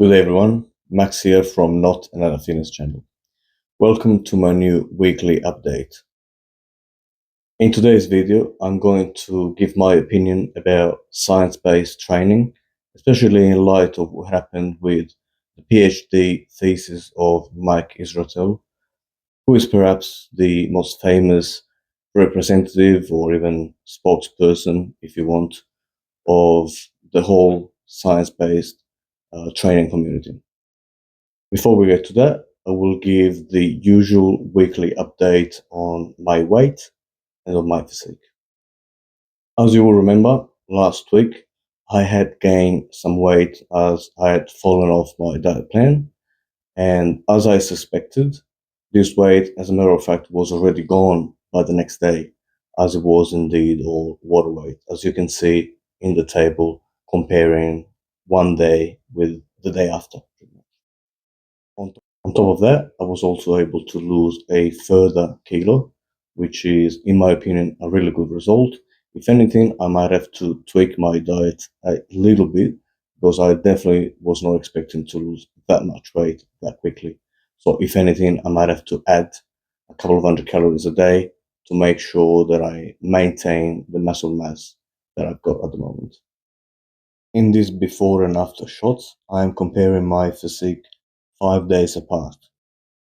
Good day everyone, Max here from Not Another Fitness channel. Welcome to my new weekly update. In today's video, I'm going to give my opinion about science-based training, especially in light of what happened with the PhD thesis of Mike Israetel, who is perhaps the most famous representative or even spokesperson, if you want, of the whole science-based training community. Before we get to that, I will give the usual weekly update on my weight and on my physique. As you will remember, last week I had gained some weight as I had fallen off my diet plan, and as I suspected, this weight, as a matter of fact, was already gone by the next day, as it was indeed all water weight, as you can see in the table comparing one day with the day after. On top of that, I was also able to lose a further kilo, which is, in my opinion, a really good result. If anything, I might have to tweak my diet a little bit because I definitely was not expecting to lose that much weight that quickly. So if anything, I might have to add a couple of hundred calories a day to make sure that I maintain the muscle mass that I've got at the moment. In this before and after shots, I am comparing my physique 5 days apart.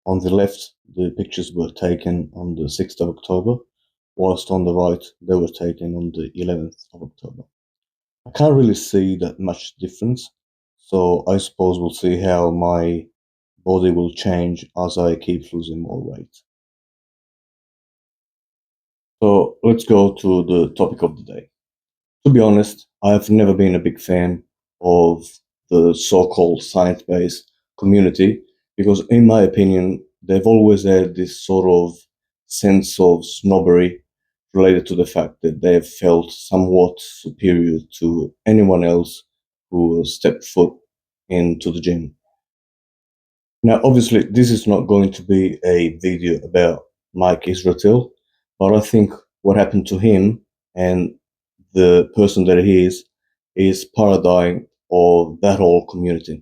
On the left, the pictures were taken on the 6th of October, whilst on the right, they were taken on the 11th of October. I can't really see that much difference, so I suppose we'll see how my body will change as I keep losing more weight. So let's go to the topic of the day. To be honest, I've never been a big fan of the so-called science-based community because, in my opinion, they've always had this sort of sense of snobbery related to the fact that they've felt somewhat superior to anyone else who stepped foot into the gym. Now, obviously, this is not going to be a video about Mike Israetel, but I think what happened to him and the person that he is paradigm of that whole community.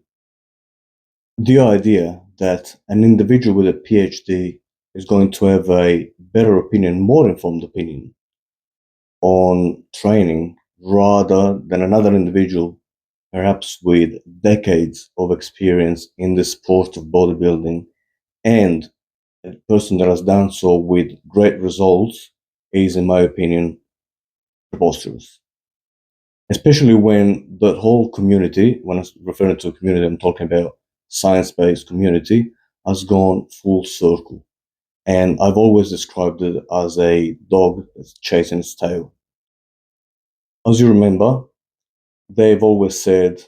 The idea that an individual with a PhD is going to have a better opinion, more informed opinion on training rather than another individual, perhaps with decades of experience in the sport of bodybuilding and a person that has done so with great results is, in my opinion, preposterous. Especially when the whole community, when I'm referring to a community, I'm talking about science-based community, has gone full circle. And I've always described it as a dog that's chasing its tail. As you remember, they've always said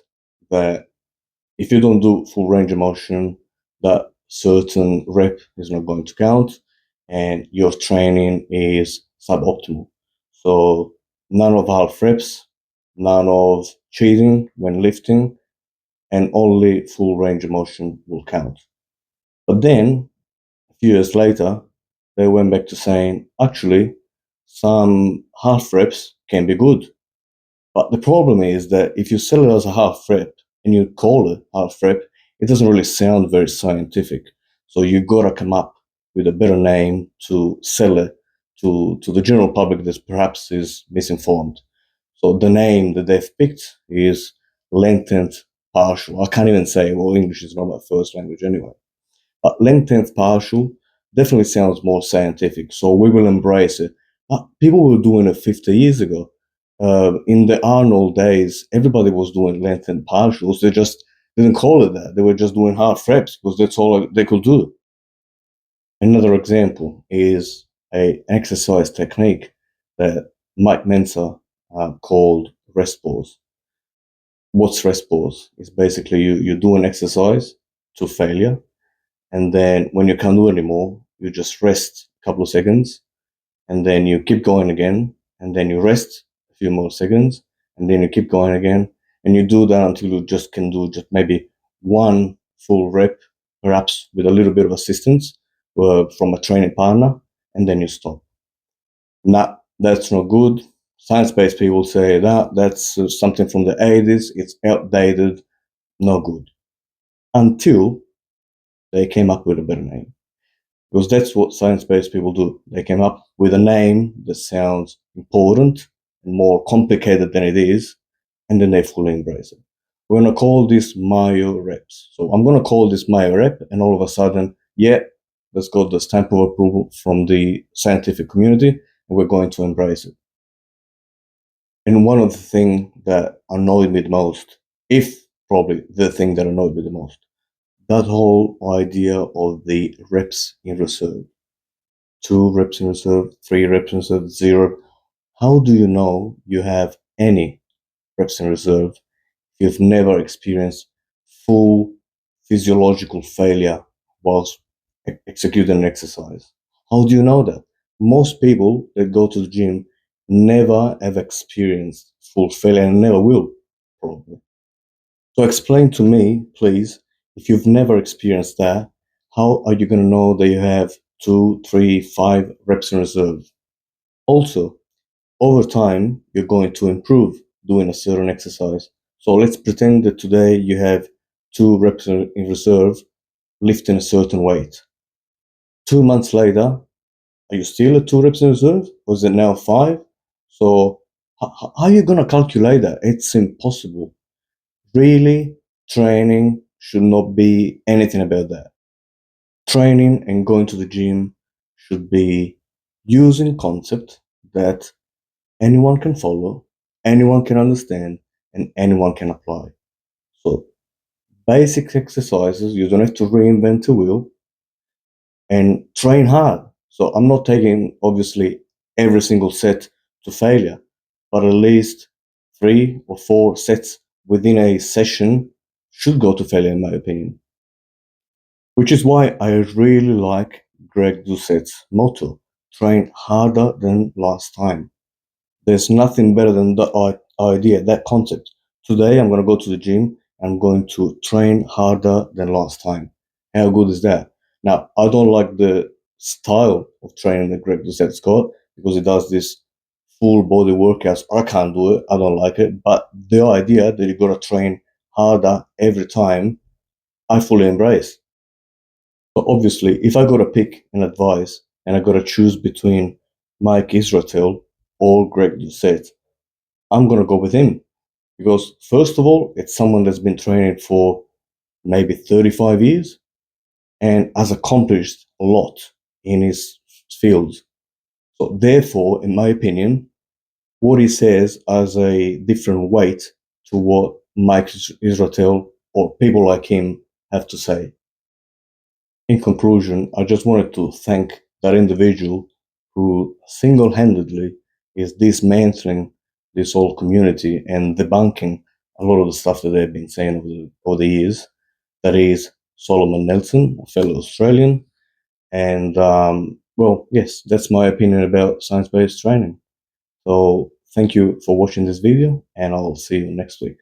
that if you don't do full range of motion, that certain rep is not going to count and your training is suboptimal. So none of half reps, none of cheating when lifting, and only full range of motion will count. But then, a few years later, they went back to saying, actually, some half reps can be good. But the problem is that if you sell it as a half rep and you call it half rep, it doesn't really sound very scientific. So you gotta come up with a better name to sell it to the general public that perhaps is misinformed. So the name that they've picked is lengthened partial. I can't even say, well, English is not my first language anyway. But lengthened partial definitely sounds more scientific. So we will embrace it. But people were doing it 50 years ago. In the Arnold days, everybody was doing lengthened partials. They just didn't call it that. They were just doing half reps because that's all they could do. Another example is an exercise technique that Mike Mensa called rest pause. What's rest pause? It's basically you do an exercise to failure, and then when you can't do anymore, you just rest a couple of seconds, and then you keep going again, and then you rest a few more seconds, and then you keep going again, and you do that until you just can do just maybe one full rep, perhaps with a little bit of assistance from a training partner, and then you stop. Nah, that's not good. Science-based people say that that's something from the 80s. It's outdated, no good. until they came up with a better name. Because that's what science-based people do. They came up with a name that sounds important and more complicated than it is, and then they fully embrace it. We're going to call this Mayo reps. So I'm going to call this Mayo rep, and all of a sudden, yeah, let's got the stamp of approval from the scientific community, and we're going to embrace it. And one of the things that annoyed me the most, if probably the thing that annoyed me the most, that whole idea of the reps in reserve. 2 reps in reserve, 3 reps in reserve, 0. How do you know you have any reps in reserve if you've never experienced full physiological failure whilst executing an exercise? How do you know that? Most people that go to the gym never have experienced full failure and never will, probably. So explain to me, please, if you've never experienced that, how are you going to know that you have 2, 3, 5 reps in reserve? Also, over time, you're going to improve doing a certain exercise. So let's pretend that today you have 2 reps in reserve, lifting a certain weight. 2 months later, are you still at 2 reps in reserve? Or is it now 5? So how are you going to calculate that? It's impossible. Really, training should not be anything about that. Training and going to the gym should be using concept that anyone can follow, anyone can understand, and anyone can apply. So basic exercises, you don't have to reinvent the wheel, and train hard. So I'm not taking obviously every single set to failure, but at least 3 or 4 sets within a session should go to failure, in my opinion. Which is why I really like Greg Doucette's motto: train harder than last time. There's nothing better than that idea, that concept. Today, I'm going to go to the gym. I'm going to train harder than last time. How good is that? Now, I don't like the style of training that Greg Doucette's got because he does this full body workouts. I can't do it. I don't like it. But the idea that you got to train harder every time, I fully embrace. But obviously, if I got to pick an advice and I got to choose between Mike Israetel or Greg Doucette, I'm going to go with him because, first of all, it's someone that's been training for maybe 35 years and has accomplished a lot in his field. So, therefore, in my opinion, what he says has a different weight to what Mike Israetel or people like him have to say. In conclusion, I just wanted to thank that individual who single-handedly is dismantling this whole community and debunking a lot of the stuff that they've been saying over the years. That is Solomon Nelson, a fellow Australian. And, well, yes, that's my opinion about science-based training. So thank you for watching this video, and I'll see you next week.